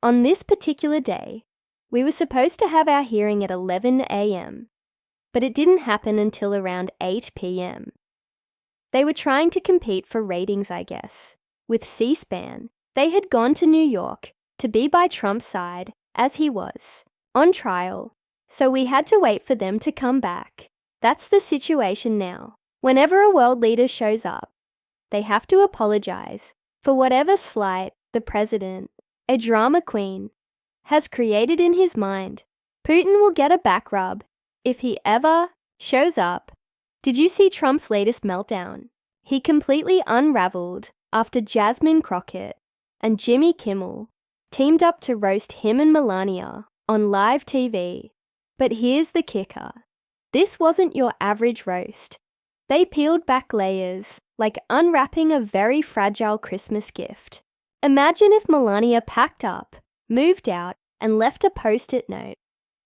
On this particular day, we were supposed to have our hearing at 11 a.m., but it didn't happen until around 8 p.m. They were trying to compete for ratings, I guess. With C-SPAN, they had gone to New York to be by Trump's side, as he was, on trial, so we had to wait for them to come back. That's the situation now. Whenever a world leader shows up, they have to apologize for whatever slight the president, a drama queen, has created in his mind. Putin will get a back rub if he ever shows up. Did you see Trump's latest meltdown? He completely unraveled after Jasmine Crockett and Jimmy Kimmel teamed up to roast him and Melania on live TV. But here's the kicker. This wasn't your average roast. They peeled back layers, like unwrapping a very fragile Christmas gift. Imagine if Melania packed up, moved out, and left a post-it note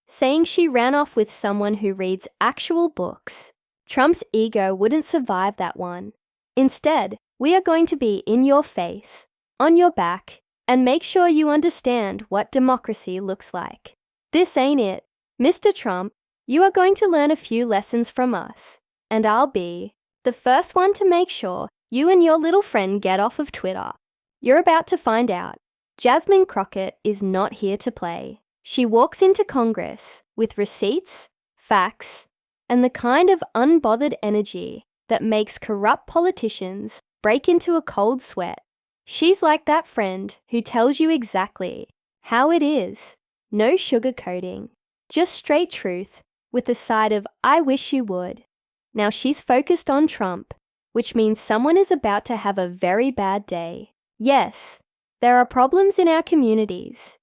saying she ran off with someone who reads actual books. Trump's ego wouldn't survive that one. Instead, we are going to be in your face, on your back, and make sure you understand what democracy looks like. This ain't it. Mr. Trump, you are going to learn a few lessons from us, and I'll be the first one to make sure you and your little friend get off of Twitter. You're about to find out. Jasmine Crockett is not here to play. She walks into Congress with receipts, facts, and the kind of unbothered energy that makes corrupt politicians break into a cold sweat. She's like that friend who tells you exactly how it is. No sugarcoating, just straight truth with a side of "I wish you would." Now she's focused on Trump, which means someone is about to have a very bad day. Yes, there are problems in our communities,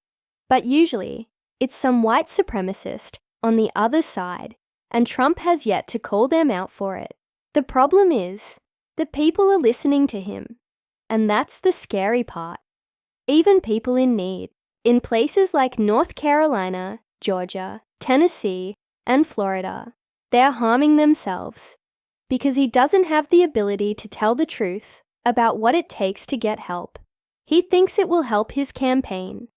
but usually it's some white supremacist on the other side, and Trump has yet to call them out for it. The problem is that people are listening to him, and that's the scary part. Even people in need, in places like North Carolina, Georgia, Tennessee, and Florida, they're harming themselves because he doesn't have the ability to tell the truth about what it takes to get help. He thinks it will help his campaign,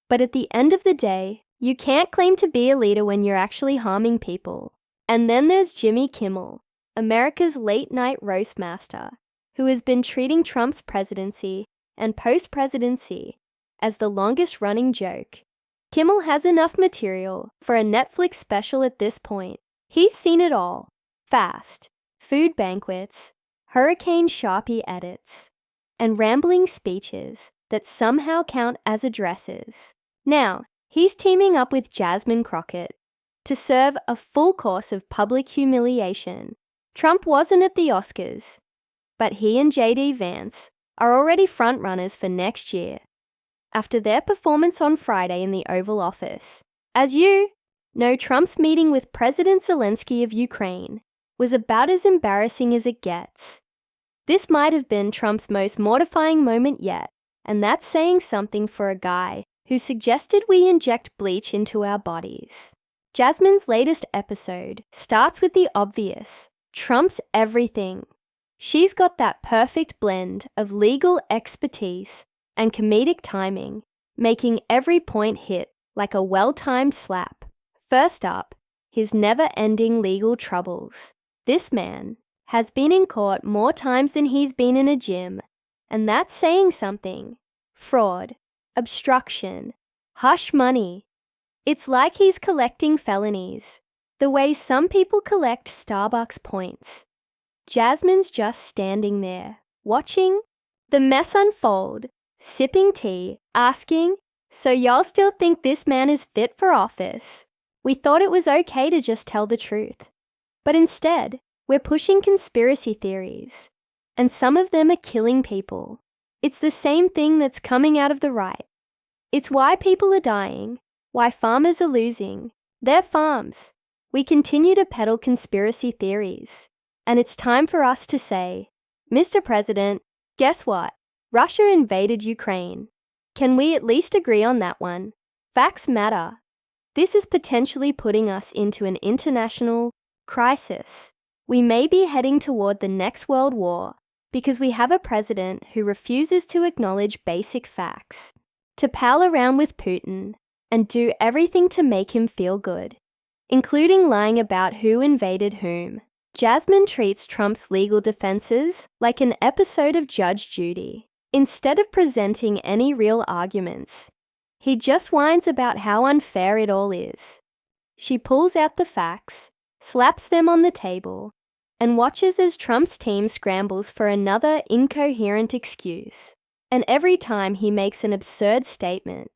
but at the end of the day, you can't claim to be a leader when you're actually harming people. And then there's Jimmy Kimmel, America's late-night roast master, who has been treating Trump's presidency and post-presidency as the longest-running joke. Kimmel has enough material for a Netflix special at this point. He's seen it all. Fast, food banquets, Hurricane Sharpie edits, and rambling speeches that somehow count as addresses. Now, he's teaming up with Jasmine Crockett to serve a full course of public humiliation. Trump wasn't at the Oscars, but he and J.D. Vance are already frontrunners for next year after their performance on Friday in the Oval Office. As you know, Trump's meeting with President Zelensky of Ukraine was about as embarrassing as it gets. This might have been Trump's most mortifying moment yet, and that's saying something for a guy who suggested we inject bleach into our bodies. Jasmine's latest episode starts with the obvious. Trump's everything. She's got that perfect blend of legal expertise and comedic timing, making every point hit like a well-timed slap. First up, his never-ending legal troubles. This man has been in court more times than he's been in a gym, and that's saying something. Fraud, obstruction, hush money. It's like he's collecting felonies, the way some people collect Starbucks points. Jasmine's just standing there, watching the mess unfold, sipping tea, asking, "So y'all still think this man is fit for office? We thought it was okay to just tell the truth." But instead, we're pushing conspiracy theories, and some of them are killing people. It's the same thing that's coming out of the right. It's why people are dying, why farmers are losing their farms. We continue to peddle conspiracy theories, and it's time for us to say, "Mr. President, guess what? Russia invaded Ukraine. Can we at least agree on that one? Facts matter." This is potentially putting us into an international crisis. We may be heading toward the next world war because we have a president who refuses to acknowledge basic facts. to pal around with Putin and do everything to make him feel good, including lying about who invaded whom. Jasmine treats Trump's legal defenses like an episode of Judge Judy. Instead of presenting any real arguments, he just whines about how unfair it all is. She pulls out the facts, slaps them on the table, and watches as Trump's team scrambles for another incoherent excuse. And every time he makes an absurd statement,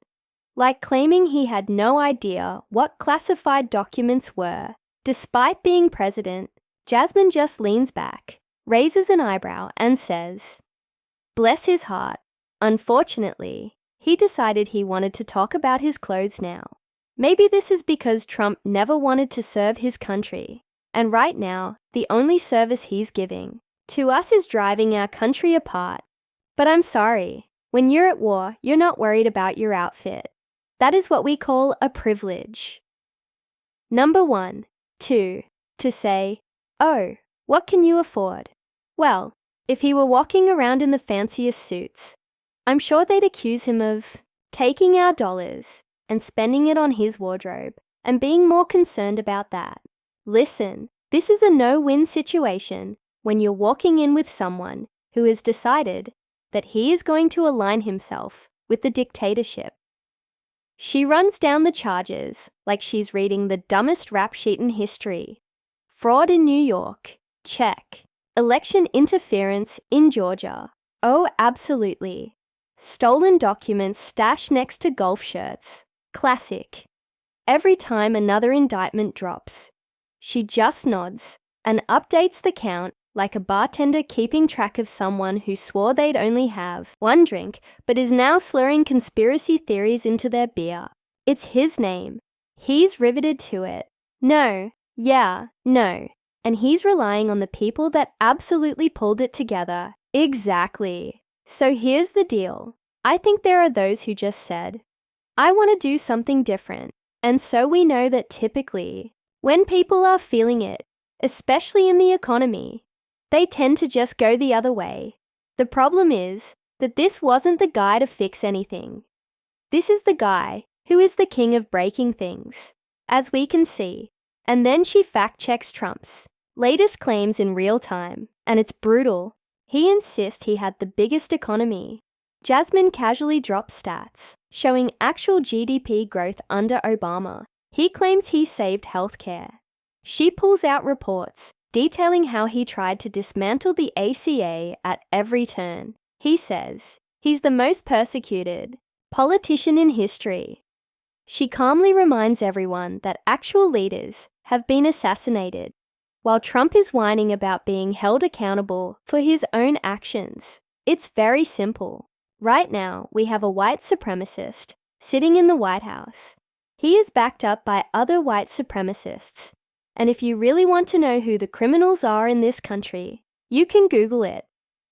like claiming he had no idea what classified documents were, despite being president, Jasmine just leans back, raises an eyebrow, and says, "Bless his heart. Unfortunately, he decided he wanted to talk about his clothes now. Maybe this is because Trump never wanted to serve his country, and right now, the only service he's giving to us is driving our country apart. But I'm sorry, when you're at war, you're not worried about your outfit. That is what we call a privilege." Number 1. 2. To say, "Oh, what can you afford?" Well, if he were walking around in the fanciest suits, I'm sure they'd accuse him of taking our dollars and spending it on his wardrobe and being more concerned about that. Listen, this is a no-win situation when you're walking in with someone who has decided that he is going to align himself with the dictatorship. She runs down the charges like she's reading the dumbest rap sheet in history. Fraud in New York, check. Election interference in Georgia, oh absolutely. Stolen documents stashed next to golf shirts, classic. Every time another indictment drops, she just nods and updates the count like a bartender keeping track of someone who swore they'd only have one drink but is now slurring conspiracy theories into their beer. It's his name. He's riveted to it. No, yeah, no. And he's relying on the people that absolutely pulled it together. Exactly. So here's the deal. I think there are those who just said, "I want to do something different." And so we know that typically, when people are feeling it, especially in the economy, they tend to just go the other way. The problem is that this wasn't the guy to fix anything. This is the guy who is the king of breaking things, as we can see. And then she fact-checks Trump's latest claims in real time, and it's brutal. He insists he had the biggest economy. Jasmine casually drops stats, showing actual GDP growth under Obama. He claims he saved healthcare. She pulls out reports detailing how he tried to dismantle the ACA at every turn. He says he's the most persecuted politician in history. She calmly reminds everyone that actual leaders have been assassinated, while Trump is whining about being held accountable for his own actions. It's very simple. Right now, we have a white supremacist sitting in the White House. He is backed up by other white supremacists. And if you really want to know who the criminals are in this country, you can Google it.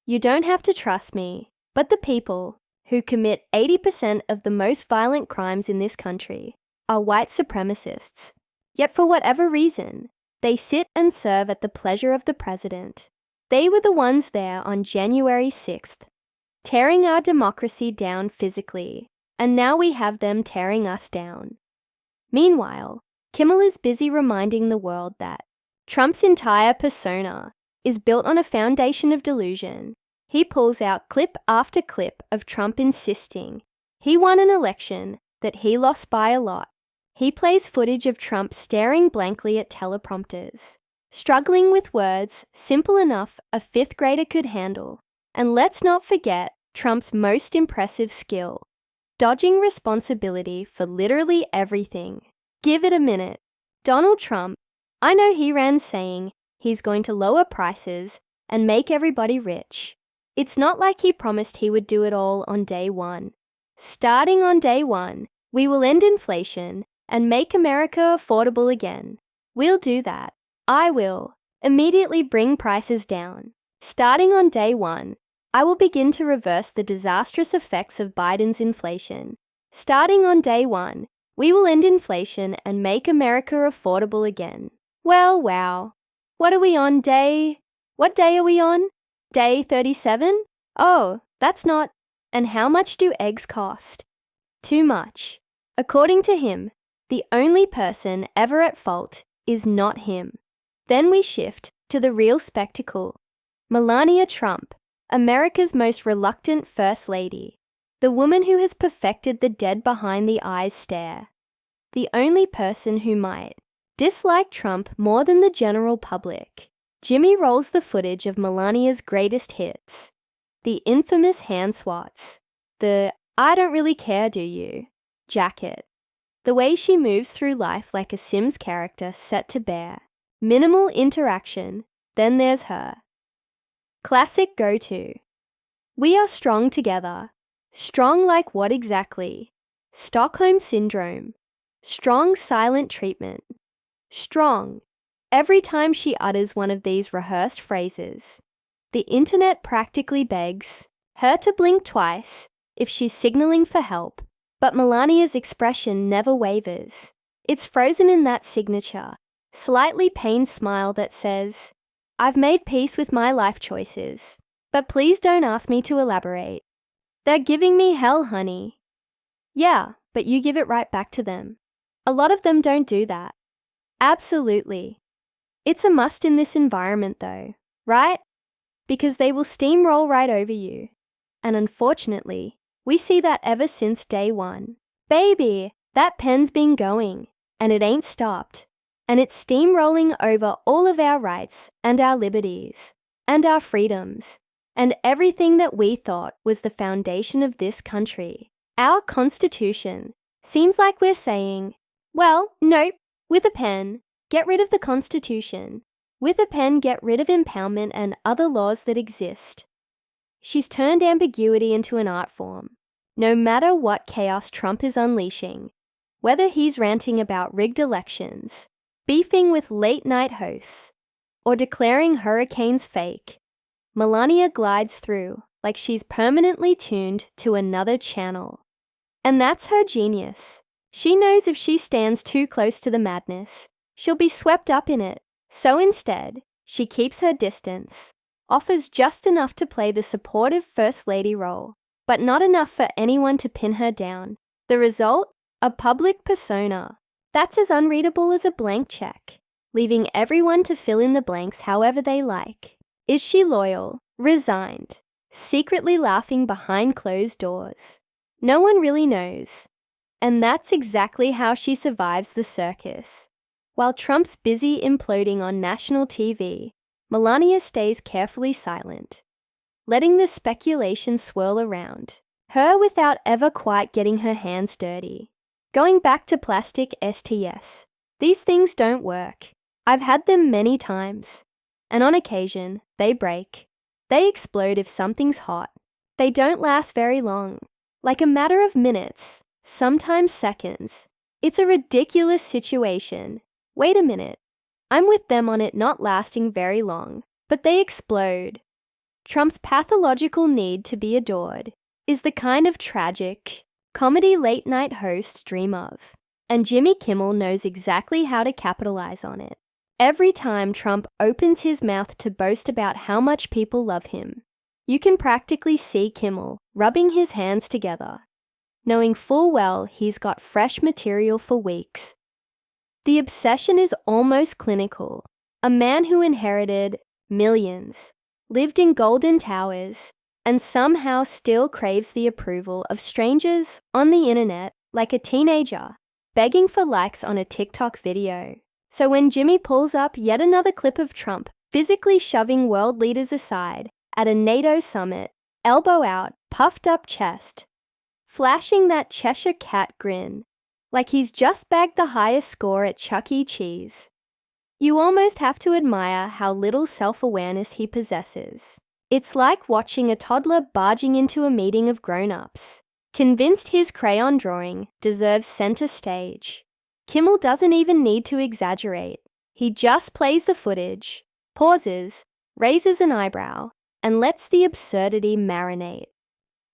You don't have to trust me, but the people who commit 80% of the most violent crimes in this country are white supremacists. Yet for whatever reason, they sit and serve at the pleasure of the president. They were the ones there on January 6th, tearing our democracy down physically, and now we have them tearing us down. Meanwhile, Kimmel is busy reminding the world that Trump's entire persona is built on a foundation of delusion. He pulls out clip after clip of Trump insisting he won an election that he lost by a lot. He plays footage of Trump staring blankly at teleprompters, struggling with words simple enough a fifth grader could handle. And let's not forget Trump's most impressive skill, dodging responsibility for literally everything. Give it a minute. Donald Trump, I know he ran saying he's going to lower prices and make everybody rich. It's not like he promised he would do it all on day one. Starting on day one, we will end inflation and make America affordable again. We'll do that. I will immediately bring prices down. Starting on day one, I will begin to reverse the disastrous effects of Biden's inflation. Starting on day one, we will end inflation and make America affordable again. Well, wow. What are we on What day are we on? Day 37? Oh, that's not. And how much do eggs cost? Too much. According to him, the only person ever at fault is not him. Then we shift to the real spectacle. Melania Trump, America's most reluctant First Lady. The woman who has perfected the dead behind the eyes stare. The only person who might dislike Trump more than the general public. Jimmy rolls the footage of Melania's greatest hits. The infamous hand swats. The "I don't really care, do you?" jacket. The way she moves through life like a Sims character set to bear. Minimal interaction, then there's her. Classic go-to. We are strong together. Strong like what exactly? Stockholm Syndrome. Strong silent treatment. Strong. Every time she utters one of these rehearsed phrases, the internet practically begs her to blink twice if she's signaling for help, but Melania's expression never wavers. It's frozen in that signature, slightly pained smile that says, "I've made peace with my life choices, but please don't ask me to elaborate. They're giving me hell, honey." Yeah, but you give it right back to them. A lot of them don't do that. Absolutely. It's a must in this environment though, right? Because they will steamroll right over you. And unfortunately, we see that ever since day one. Baby, that pen's been going, and it ain't stopped. And it's steamrolling over all of our rights and our liberties and our freedoms and everything that we thought was the foundation of this country. Our Constitution. Seems like we're saying, well, nope, with a pen, get rid of the Constitution. With a pen, get rid of impoundment and other laws that exist. She's turned ambiguity into an art form. No matter what chaos Trump is unleashing, whether he's ranting about rigged elections, beefing with late-night hosts, or declaring hurricanes fake, Melania glides through like she's permanently tuned to another channel. And that's her genius. She knows if she stands too close to the madness, she'll be swept up in it. So instead, she keeps her distance, offers just enough to play the supportive First Lady role, but not enough for anyone to pin her down. The result? A public persona. That's as unreadable as a blank check, leaving everyone to fill in the blanks however they like. Is she loyal? Resigned? Secretly laughing behind closed doors? No one really knows. And that's exactly how she survives the circus. While Trump's busy imploding on national TV, Melania stays carefully silent, letting the speculation swirl around, her without ever quite getting her hands dirty. Going back to plastic STS, these things don't work. I've had them many times, and on occasion, they break. They explode if something's hot. They don't last very long, like a matter of minutes, sometimes seconds. It's a ridiculous situation. Wait a minute. I'm with them on it not lasting very long, but they explode. Trump's pathological need to be adored is the kind of tragic comedy late-night hosts dream of, and Jimmy Kimmel knows exactly how to capitalize on it. Every time Trump opens his mouth to boast about how much people love him, you can practically see Kimmel rubbing his hands together, knowing full well he's got fresh material for weeks. The obsession is almost clinical. A man who inherited millions, lived in golden towers, and somehow still craves the approval of strangers on the internet like a teenager, begging for likes on a TikTok video. So when Jimmy pulls up yet another clip of Trump physically shoving world leaders aside at a NATO summit, elbow out, puffed up chest, flashing that Cheshire cat grin, like he's just bagged the highest score at Chuck E. Cheese, you almost have to admire how little self-awareness he possesses. It's like watching a toddler barging into a meeting of grown-ups, convinced his crayon drawing deserves center stage. Kimmel doesn't even need to exaggerate. He just plays the footage, pauses, raises an eyebrow, and lets the absurdity marinate.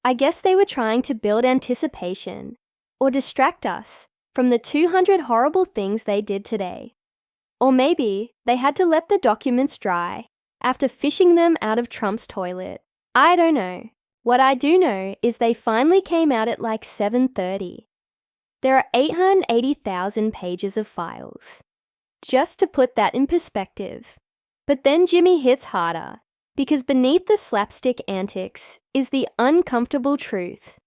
I guess they were trying to build anticipation, or distract us from the 200 horrible things they did today. Or maybe they had to let the documents dry after fishing them out of Trump's toilet. I don't know. What I do know is they finally came out at like 7:30. There are 880,000 pages of files. Just to put that in perspective. But then Jimmy hits harder, because beneath the slapstick antics is the uncomfortable truth.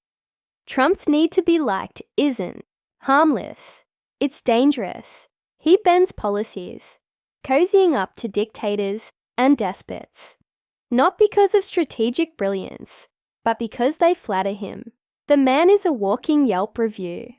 Trump's need to be liked isn't harmless. It's dangerous. He bends policies, cozying up to dictators and despots. Not because of strategic brilliance, but because they flatter him. The man is a walking Yelp review.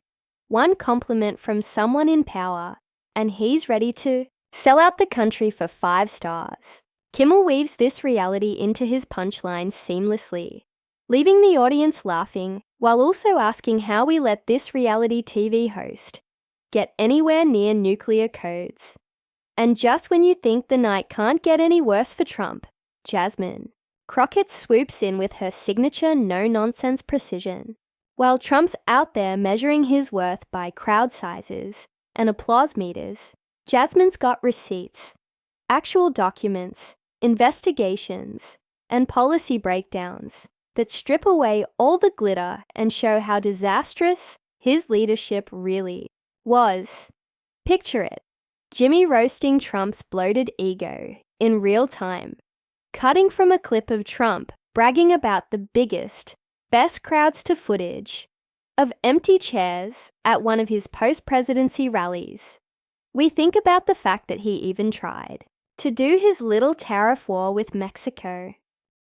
One compliment from someone in power, and he's ready to sell out the country for 5 stars. Kimmel weaves this reality into his punchlines seamlessly, leaving the audience laughing while also asking how we let this reality TV host get anywhere near nuclear codes. And just when you think the night can't get any worse for Trump, Jasmine, Crockett swoops in with her signature no-nonsense precision. While Trump's out there measuring his worth by crowd sizes and applause meters, Jasmine's got receipts, actual documents, investigations, and policy breakdowns that strip away all the glitter and show how disastrous his leadership really was. Picture it, Jimmy roasting Trump's bloated ego in real time, cutting from a clip of Trump bragging about the biggest, best crowds to footage of empty chairs at one of his post-presidency rallies. We think about the fact that he even tried to do his little tariff war with Mexico